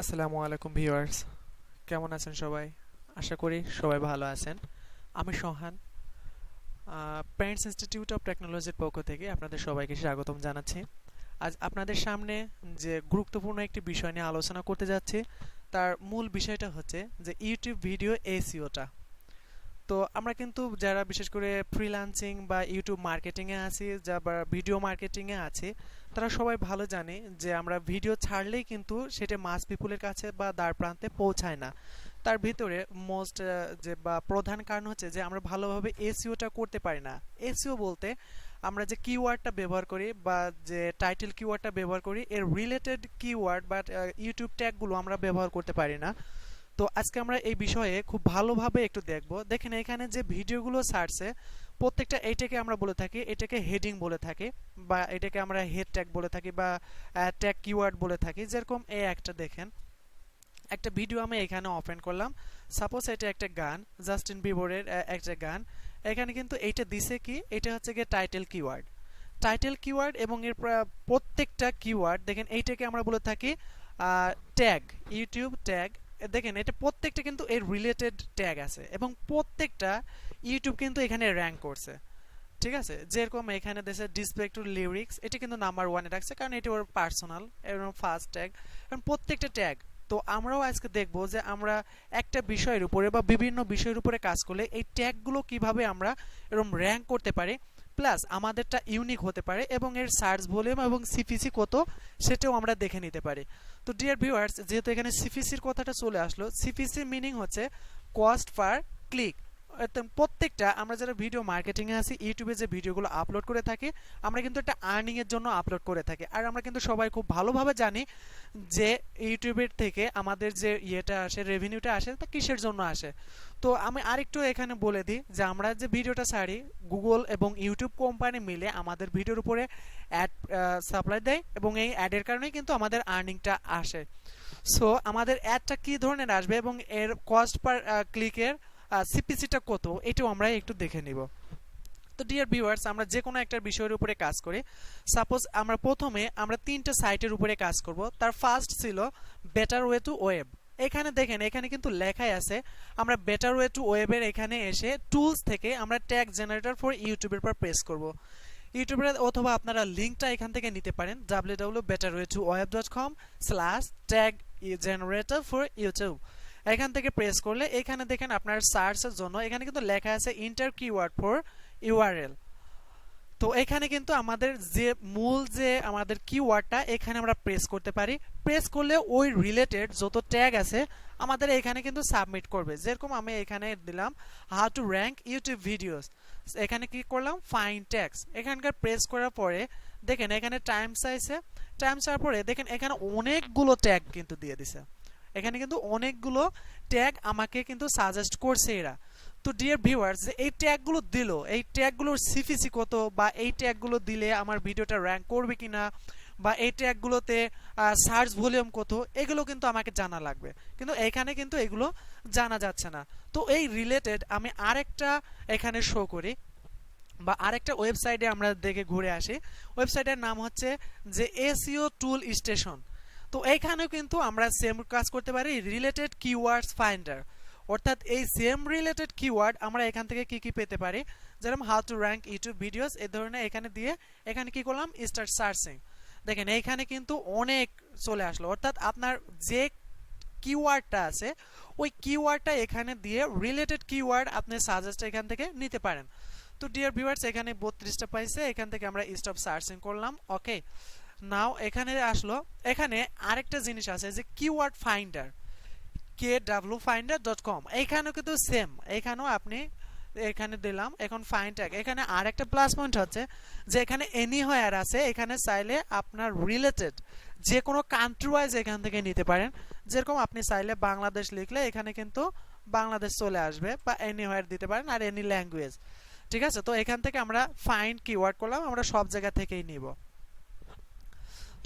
আসসালামু আলাইকুম ভিউয়ার্স, কেমন আছেন সবাই? আশা করি সবাই ভালো আছেন। আমি সোহান, প্যারেন্টস ইনস্টিটিউট অফ টেকনোলজির পক্ষ থেকে আপনাদের সবাইকে স্বাগতম জানাচ্ছি। আজ আপনাদের সামনে যে গুরুত্বপূর্ণ একটি বিষয় নিয়ে আলোচনা করতে যাচ্ছি, তার মূল বিষয়টা হচ্ছে যে ইউটিউব ভিডিও এসইওটা। তো আমরা কিন্তু যারা বিশেষ করে ফ্রিল্যান্সিং বা ইউটিউব মার্কেটিংয়ে আছি, যা বা ভিডিও মার্কেটিংয়ে আছে, তারা সবাই ভালো জানে যে আমরা ভিডিও ছাড়লেই কিন্তু সেটা মাস পিপুলের কাছে বা দ্বার প্রান্তে পৌঁছায় না। তার ভিতরে মোস্ট যে বা প্রধান কারণ হচ্ছে যে আমরা ভালোভাবে এসইওটা করতে পারি না। এসইও বলতে আমরা যে কিওয়ার্ডটা ব্যবহার করি বা যে টাইটেল কিওয়ার্ডটা ব্যবহার করি, এর রিলেটেড কিওয়ার্ড বা ইউটিউব ট্যাগগুলো আমরা ব্যবহার করতে পারি না। তো আজকে আমরা এই বিষয়ে খুব ভালোভাবে একটু দেখব। দেখেন এখানে যে ভিডিওগুলো ছাড়ছে, প্রত্যেকটা এইটাকে আমরা বলে থাকি, এটাকে হেডিং বলে থাকি, বা এটাকে আমরা হেড ট্যাগ বলে থাকি, বা ট্যাগ কিওয়ার্ড বলে থাকি। যেরকম এই একটা দেখেন, একটা ভিডিও আমি এখানে ওপেন করলাম। সাপোজ এটা একটা গান, জাস্টিন বিবরের একটা গান। এখানে কিন্তু এইটা দিছে কি, এটা হচ্ছে গিয়ে টাইটেল কিওয়ার্ড। টাইটেল কিওয়ার্ড এবং এর প্রত্যেকটা কিওয়ার্ড দেখেন, এইটাকে আমরা বলে থাকি ট্যাগ, ইউটিউব ট্যাগ। দেখেন এটা প্রত্যেকটা কিন্তু এর রিলেটেড ট্যাগ আছে এবং প্রত্যেকটা ইউটিউব কিন্তু এখানে র্যাঙ্ক করছে। ঠিক আছে, যেরকম এখানে দেশে ডিসপ্লে টু লিরিক্স, এটা কিন্তু নাম্বার ওয়ানে রাখছে, কারণ এটা ওর পার্সোনাল এবং ফার্স্ট ট্যাগ, কারণ প্রত্যেকটা ট্যাগ। তো আমরাও আজকে দেখব যে আমরা একটা বিষয়ের উপরে বা বিভিন্ন বিষয়ের উপরে কাজ করলে এই ট্যাগগুলো কিভাবে আমরা এরকম র্যাঙ্ক করতে পারি, প্লাস আমাদেরটা ইউনিক হতে পারে এবং এর সার্চ ভলিউম এবং সিপিসি কত সেটাও আমরা দেখে নিতে পারি। তো ডিয়ার ভিউয়ার্স, যেহেতু এখানে সিপিসির কথাটা চলে আসলো, সিপিসি মিনিং হচ্ছে কস্ট পার ক্লিক। প্রত্যেকটা আমরা যারা ভিডিও মার্কেটিংয়ে আছি, ইউটিউবে যে ভিডিওগুলো আপলোড করে থাকি, আমরা কিন্তু একটা আর্নিংয়ের জন্য আপলোড করে থাকি। আর আমরা কিন্তু সবাই খুব ভালোভাবে জানি যে ইউটিউবের থেকে আমাদের যে ইয়েটা আসে, রেভিনিউটা আসে, তা কিসের জন্য আসে। তো আমি আরেকটু এখানে বলে দিই যে আমরা যে ভিডিওটা ছাড়ি, গুগল এবং ইউটিউব কোম্পানি মিলে আমাদের ভিডিওর উপরে অ্যাড সাপ্লাই দেয় এবং এই অ্যাডের কারণেই কিন্তু আমাদের আর্নিংটা আসে। সো আমাদের অ্যাডটা কী ধরনের আসবে এবং এর কস্ট পার ক্লিকের সিপিসিটা কত, এটাও আমরা একটু দেখে নিব। তো ডিয়ার ভিউয়ার্স, আমরা যে কোনো একটা বিষয়ের উপরে কাজ করি। সাপোজ আমরা প্রথমে আমরা তিনটা সাইটের উপরে কাজ করব। তার ফার্স্ট ছিল বেটার ওয়ে টু ওয়েব। এখানে দেখেন, এখানে কিন্তু লেখাই আছে আমরা বেটার ওয়ে টু ওয়েবের এখানে এসে টুলস থেকে আমরা ট্যাগ জেনারেটর ফর ইউটিউবের পর প্রেস করব। ইউটিউবের অথবা আপনারা লিঙ্কটা এখান থেকে নিতে পারেন www.betterway2web.com/tag-generator for YouTube। এখান থেকে প্রেস করলে এখানে দেখেন আপনার সার্চের জন্য এখানে কিন্তু লেখা আছে ইন্টার কিওয়ার্ড ফর ইউআরএল। তো এখানে কিন্তু আমাদের যে মূল যে আমাদের কিওয়ার্ডটা এখানে আমরা প্রেস করতে পারি। প্রেস করলে ওই রিলেটেড যত ট্যাগ আছে আমাদের এখানে কিন্তু সাবমিট করবে। যেরকম আমি এখানে দিলাম how to rank YouTube videos, এখানে কি করলাম ফাইন ট্যাগস। এখানকার প্রেস করার পরে দেখেন এখানে টাইমস চাইছে। টাইমস চাওয়ার পরে দেখেন এখানে অনেকগুলো ট্যাগ কিন্তু দিয়ে দিছে। এখানে কিন্তু অনেকগুলো ট্যাগ আমাকে কিন্তু সাজেস্ট করছে এরা। তো ডিয়ার ভিউয়ার্স, যে এই ট্যাগগুলো দিল, এই ট্যাগগুলোর সিপিসি কত, বা এই ট্যাগগুলো দিলে আমার ভিডিওটা র্যাঙ্ক করবে কিনা, বা এই ট্যাগগুলোতে সার্চ ভলিউম কত, এগুলো কিন্তু আমাকে জানা লাগবে। কিন্তু এখানে কিন্তু এগুলো জানা যাচ্ছে না। তো এই রিলেটেড আমি আরেকটা এখানে শো করি, বা আরেকটা ওয়েবসাইটে আমরা দেখে ঘুরে আসি। ওয়েবসাইটের নাম হচ্ছে যে এসইও টুল স্টেশন। তো এইখানেও কিন্তু আমরা সেম কাজ করতে পারি, রিলেটেড কিওয়ার্ডস ফাইন্ডার। অর্থাৎ এই সেম রিলেটেড কিওয়ার্ড আমরা এখান থেকে কি কি পেতে পারি, যেরকম how to rank YouTube videos, এই ধরনের এখানে দিয়ে এখানে কি করলাম স্টার্ট সার্চিং। দেখেন এইখানে কিন্তু অনেক চলে আসলো। অর্থাৎ আপনার যে কিওয়ার্ডটা আছে ওই কিওয়ার্ডটা এখানে দিয়ে রিলেটেড কিওয়ার্ড আপনি সাজেস্ট এখান থেকে নিতে পারেন। তো ডিয়ার ভিউয়ার্স, এখানে 32টা পাইছে, এখান থেকে আমরা স্টপ সার্চিং করলাম। ওকে, নাও এখানে আসলো। এখানে আরেকটা জিনিস আছে যে কিওয়ার্ড ফাইন্ডার, kwfinder.com। এইখানেও কিন্তু সেম, এখানেও আপনি এখানে দিলাম। এখন ফাইন ট্যাগ, এখানে আরেকটা প্লাস পয়েন্ট হচ্ছে যে এখানে এনিহোয়ার আছে। এখানে চাইলে আপনার রিলেটেড যে কোনো কান্ট্রি ওয়াইজ এখান থেকে নিতে পারেন। যেরকম আপনি চাইলে বাংলাদেশ লিখলে এখানে কিন্তু বাংলাদেশ চলে আসবে, বা এনিহোয়ার দিতে পারেন, আর এনি ল্যাঙ্গুয়েজ। ঠিক আছে, তো এখান থেকে আমরা ফাইন্ড কিওয়ার্ড করলাম, আমরা সব জায়গা থেকেই নিব।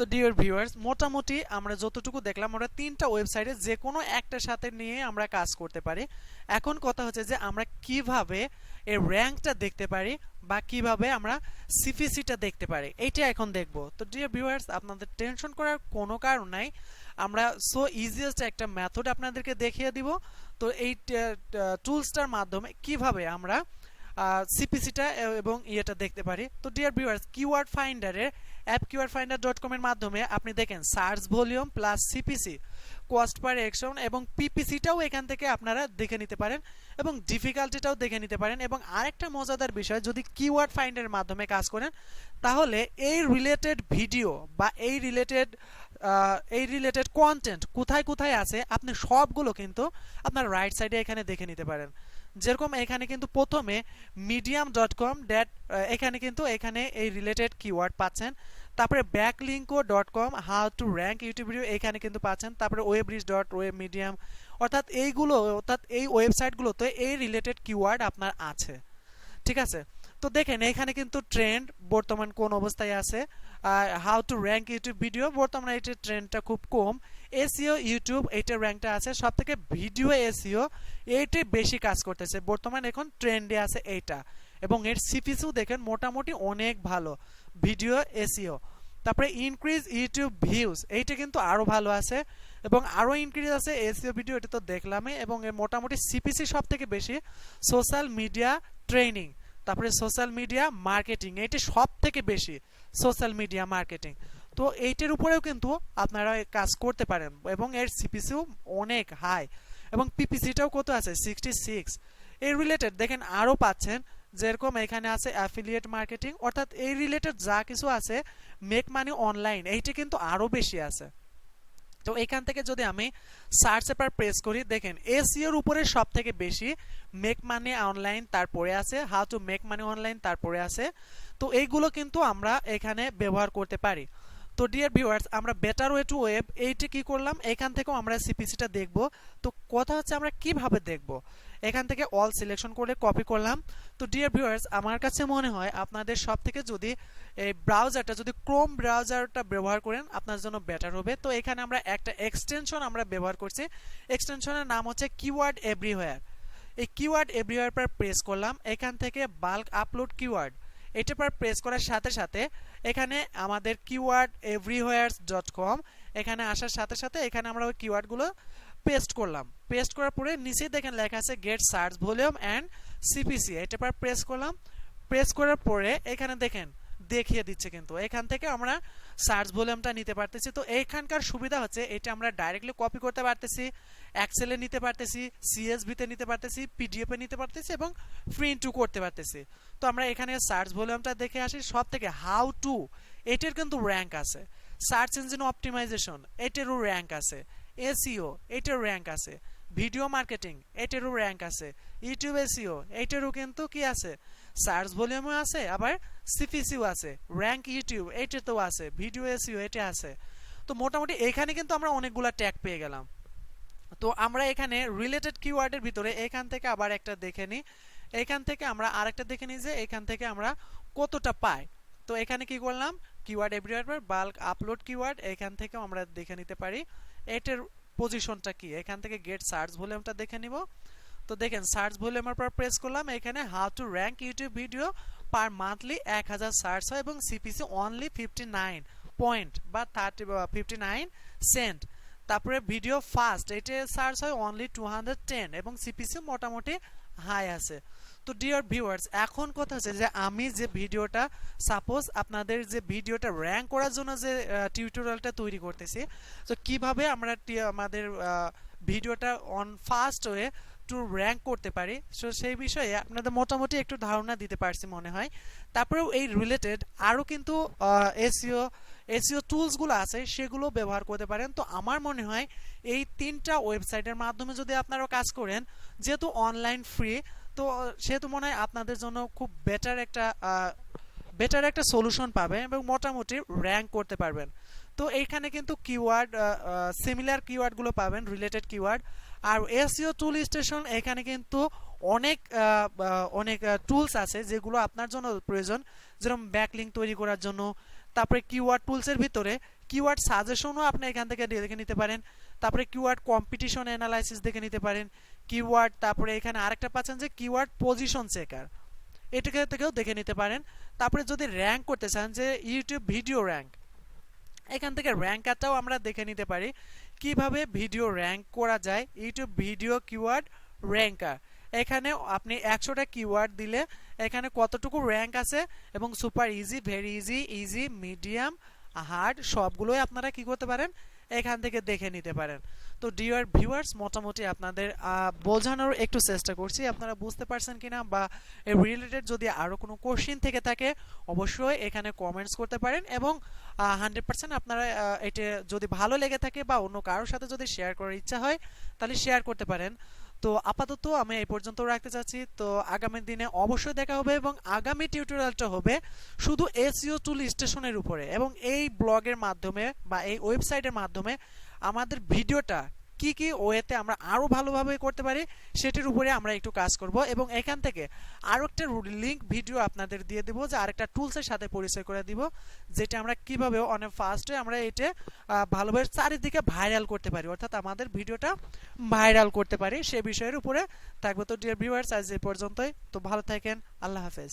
তো ডিয়ার ভিউয়ার্স, মোটামুটি আমরা যতটুকু দেখলাম, আমরা তিনটা ওয়েবসাইটে যে কোনো একটার সাথে নিয়ে আমরা কাজ করতে পারি। এখন কথা হচ্ছে যে আমরা কিভাবে এর র্যাঙ্কটা দেখতে পারি বা কিভাবে আমরা সিপিসিটা দেখতে পারি, এইটা এখন দেখব। তো ডিয়ার ভিউয়ার্স, আপনাদের টেনশন করার কোনো কারণ নাই। আমরা সো ইজিয়েস্ট একটা মেথড আপনাদেরকে দেখিয়ে দিব। তো এই টুলসটার মাধ্যমে কিভাবে আমরা সিপিসিটা এবং ইয়েটা দেখতে পারি। তো ডিয়ার ভিউয়ার্স, কিওয়ার্ড ফাইন্ডারের অ্যাপ keywordfinder.com এর মাধ্যমে আপনি দেখেন search volume plus CPC, cost per action এবং পিপিসিটাও এখান থেকে আপনারা দেখে নিতে পারেন এবং ডিফিকাল্টিটাও দেখে নিতে পারেন। এবং আরেকটা মজাদার বিষয়, যদি কিওয়ার্ড ফাইন্ডারের মাধ্যমে কাজ করেন তাহলে এই রিলেটেড ভিডিও বা এই রিলেটেড কন্টেন্ট কোথায় কোথায় আছে আপনি সবগুলো কিন্তু আপনার রাইট সাইডে এখানে দেখে নিতে পারেন। যেরকম এখানে কিন্তু প্রথমে medium.com এখানে কিন্তু এখানে এই রিলেটেড কিওয়ার্ড পাচ্ছেন। তারপরে backlinko.com how to rank YouTube video এখানে কিন্তু পাচ্ছেন। তারপরে webreach.webmedium অর্থাৎ এই ওয়েবসাইটগুলোতে এই রিলেটেড কিওয়ার্ড আপনার আছে। ঠিক আছে, তো দেখেন এখানে কিন্তু ট্রেন্ড বর্তমান কোন অবস্থায় আছে, how to rank YouTube video বর্তমানে এটার ট্রেন্ডটা খুব কম, এসইও ইউটিউব এইটার র্যাঙ্কটা আছে সব থেকে, ভিডিও এসইও এইটাই বেশি কাজ করতেছে বর্তমান এখন ট্রেন্ডে আছে এইটা, এবং এর সিপিসিও দেখেন মোটামুটি অনেক ভালো ভিডিও এসইও। তারপরে ইনক্রিজ ইউটিউব ভিউজ এইটা কিন্তু আরো ভালো আছে এবং আরো ইনক্রিজ আছে এসইও ভিডিও, এটা তো দেখলামই, এবং এর মোটামুটি সিপিসি সব থেকে বেশি, সোশ্যাল মিডিয়া ট্রেনিং, তারপরে সোশ্যাল মিডিয়া মার্কেটিং এইটা সব থেকে বেশি, সোশ্যাল মিডিয়া মার্কেটিং। তো এইটার উপরেও কিন্তু আপনারা কাজ করতে পারেন এবং এর সিপিসিও অনেক হাই এবং পিপিসিটাও কত আছে 66। এই রিলেটেড দেখেন আরো পাচ্ছেন, যেরকম এখানে আছে অ্যাফিলিয়েট মার্কেটিং, অর্থাৎ এই রিলেটেড যা কিছু আছে মেক মানি অনলাইন এইটা কিন্তু আরো বেশি আছে। তো এখান থেকে যদি আমি সার্চ এবার প্রেস করি দেখেন এসইওর উপরে সব থেকে বেশি মেক মানি অনলাইন, তারপরে আছে how to make money online, তারপরে আছে। তো এইগুলো কিন্তু আমরা এখানে ব্যবহার করতে পারি। তো ডিয়ার ভিউয়ার্স, আমরা বেটার ওয়ে টু ওয়েব এইটা কি করলাম, এখান থেকেও আমরা সিপিসিটা দেখব। তো কথা হচ্ছে আমরা কিভাবে দেখব, এখান থেকে অল সিলেকশন করে কপি করলাম। তো ডিয়ার ভিউয়ার্স, আমার কাছে মনে হয় আপনাদের সব থেকে যদি এই ব্রাউজারটা, যদি ক্রোম ব্রাউজারটা ব্যবহার করেন আপনার জন্য বেটার হবে। তো এখানে আমরা একটা এক্সটেনশন আমরা ব্যবহার করছি, এক্সটেনশনের নাম হচ্ছে কিওয়ার্ড এভরিওয়্যার। এই কিওয়ার্ড এভরিওয়্যার পর প্রেস করলাম, এখান থেকে বাল্ক আপলোড কিওয়ার্ড এটা পর প্রেস করার সাথে সাথে এখানে আমাদের keywordeverywhere.com এখানে আসার সাথে সাথে এখানে আমরা ওই কিওয়ার্ডগুলো পেস্ট করলাম। পেস্ট করার পরে নিচে দেখেন লেখা আছে get search volume and CPC, এটা পর প্রেস করলাম। প্রেস করার পরে এখানে দেখেন দেখিয়ে দিচ্ছে, কিন্তু এখান থেকে আমরা সার্চ ভলিউমটা নিতে পারতেছি। তো এইখানকার সুবিধা হচ্ছে এটা আমরা ডাইরেক্টলি কপি করতে পারতেছি, এক্সেলে নিতে পারতেছি, সিএসভিতে নিতে পারতেছি, পিডিএফে নিতে পারতেছি এবং প্রিন্টও করতে পারতেছি। তো আমরা এখানে সার্চ ভলিউমটা দেখে আসি, সব থেকে হাউ টু এটার কিন্তু র্যাঙ্ক আছে, সার্চ ইঞ্জিন অপটিমাইজেশন এটারও র্যাঙ্ক আছে, এসইও এটার র্যাঙ্ক আছে, ভিডিও মার্কেটিং এটারও র্যাঙ্ক আছে, ইউটিউব এসইও এটারও কিন্তু কি আছে, সার্চ ভলিউমও আছে, আবার সিপিসিও আছে, র্যাঙ্ক ইউটিউব এটাতেও আছে, ভিডিও এসইও এটা আছে। তো মোটামুটি এখানে কিন্তু আমরা অনেকগুলা ট্যাগ পেয়ে গেলাম। তো আমরা এখানে রিলেটেড কিওয়ার্ডের ভিতরে এখান থেকে আবার একটা দেখে নিই, এখান থেকে আমরা আরেকটা দেখে নিই যে এখান থেকে আমরা কতটা পাই। তো এখানে কি করলাম, keyword everywhere bulk upload keyword, এখান থেকে আমরা দেখে নিতে পারি এটার পজিশনটা কি। এখান থেকে গেট সার্চ ভলিউমটা দেখে নিব। তো দেখেন সার্চ ভলিউমের পর প্রেস করলাম, এখানে how to rank YouTube video per monthly 1000 search হয় এবং সিপিসি অনলি 59 পয়েন্ট বা 59 সেন্ট। তারপরে ভিডিও ফাস্ট এটা সার্চ হয় অনলি 210 এবং সিপিসি মোটামুটি হাই আছে। তো ডিয়ার ভিউয়ার্স, এখন কথা হচ্ছে যে আমি যে ভিডিওটা, সাপোজ আপনাদের যে ভিডিওটা র্যাঙ্ক করার জন্য যে টিউটোরিয়ালটা তৈরি করতেছি, তো কিভাবে আমরা আমাদের ভিডিওটা on fast way to rank করতে পারি, সো সেই বিষয়ে আপনাদের মোটামুটি একটু ধারণা দিতে পারছি মনে হয়। তারপরেও এই রিলেটেড আরও কিন্তু এসইও টুলসগুলো আছে সেগুলো ব্যবহার করতে পারেন। তো আমার মনে হয় এই তিনটা ওয়েবসাইটের মাধ্যমে যদি আপনারা কাজ করেন, যেহেতু অনলাইন ফ্রি, তো সেহেতু মনে হয় আপনাদের জন্য খুব বেটার একটা সলিউশন পাবেন এবং মোটামুটি র্যাঙ্ক করতে পারবেন। তো এইখানে কিন্তু কিওয়ার্ড সিমিলার কিওয়ার্ডগুলো পাবেন, রিলেটেড কিওয়ার্ড। আর এসইও টুল স্টেশন এখানে কিন্তু অনেক টুলস আছে যেগুলো আপনার জন্য প্রয়োজন, যেরকম ব্যাকলিঙ্ক তৈরি করার জন্য। তারপরে কিওয়ার্ড টুলসের ভিতরে কিওয়ার্ড সাজেশনও আপনি এখান থেকে দেখে নিতে পারেন। তারপরে কিওয়ার্ড কম্পিটিশন অ্যানালাইসিস দেখে নিতে পারেন কিওয়ার্ড। তারপরে এখানে আরেকটা পাচ্ছেন যে কিওয়ার্ড পজিশন চেকার, এটাকে থেকেও দেখে নিতে পারেন। তারপরে যদি র্যাঙ্ক করতে চান যে ইউটিউব ভিডিও র্যাঙ্ক, এখান থেকে র্যাঙ্কারটাও আমরা দেখে নিতে পারি কিভাবে ভিডিও র্যাঙ্ক করা যায়। ইউটিউব ভিডিও কিওয়ার্ড র্যাঙ্কার, এখানে আপনি 100টা কিওয়ার্ড দিলে এখানে কতটুকু র্যাঙ্ক আছে এবং super easy, very easy, easy, medium, hard সবগুলোই আপনারা কি করতে পারেন এখান থেকে দেখে নিতে পারেন। তো ডিয়ার ভিউয়ার্স, মোটামুটি আপনাদের বোঝানোর একটু চেষ্টা করছি, আপনারা বুঝতে পারছেন কিনা বা এর রিলেটেড যদি আরও কোনো কোশ্চিন থেকে থাকে অবশ্যই এখানে কমেন্টস করতে পারেন এবং 100% আপনারা এটা যদি ভালো লেগে থাকে বা অন্য কারোর সাথে যদি শেয়ার করার ইচ্ছা হয় তাহলে শেয়ার করতে পারেন। তো আপাতত আমি এই পর্যন্ত রাখতে চাচ্ছি। তো আগামী দিনে অবশ্যই দেখা হবে এবং আগামী টিউটোরিয়ালটা হবে শুধু এসইও টুল স্টেশনের উপরে এবং এই ব্লগের মাধ্যমে বা এই ওয়েবসাইটের মাধ্যমে আমাদের ভিডিওটা কি কি ওয়েতে আমরা আরো ভালোভাবে করতে পারি সেটির উপরে আমরা একটু কাজ করব এবং এখান থেকে আরো একটা লিংক ভিডিও আপনাদের দিয়ে দেব, যে আরেকটা টুলসের সাথে পরিচয় করে দিব, যেটা আমরা কিভাবে অনেক ফাস্টে আমরা এটা ভালোভাবে চারিদিকে ভাইরাল করতে পারি, অর্থাৎ আমাদের ভিডিওটা ভাইরাল করতে পারি সে বিষয়ের উপরে থাকবে। তো ডিয়ার ভিউয়ার্স, আজ এই পর্যন্তই। তো ভালো থাকেন, আল্লাহ হাফেজ।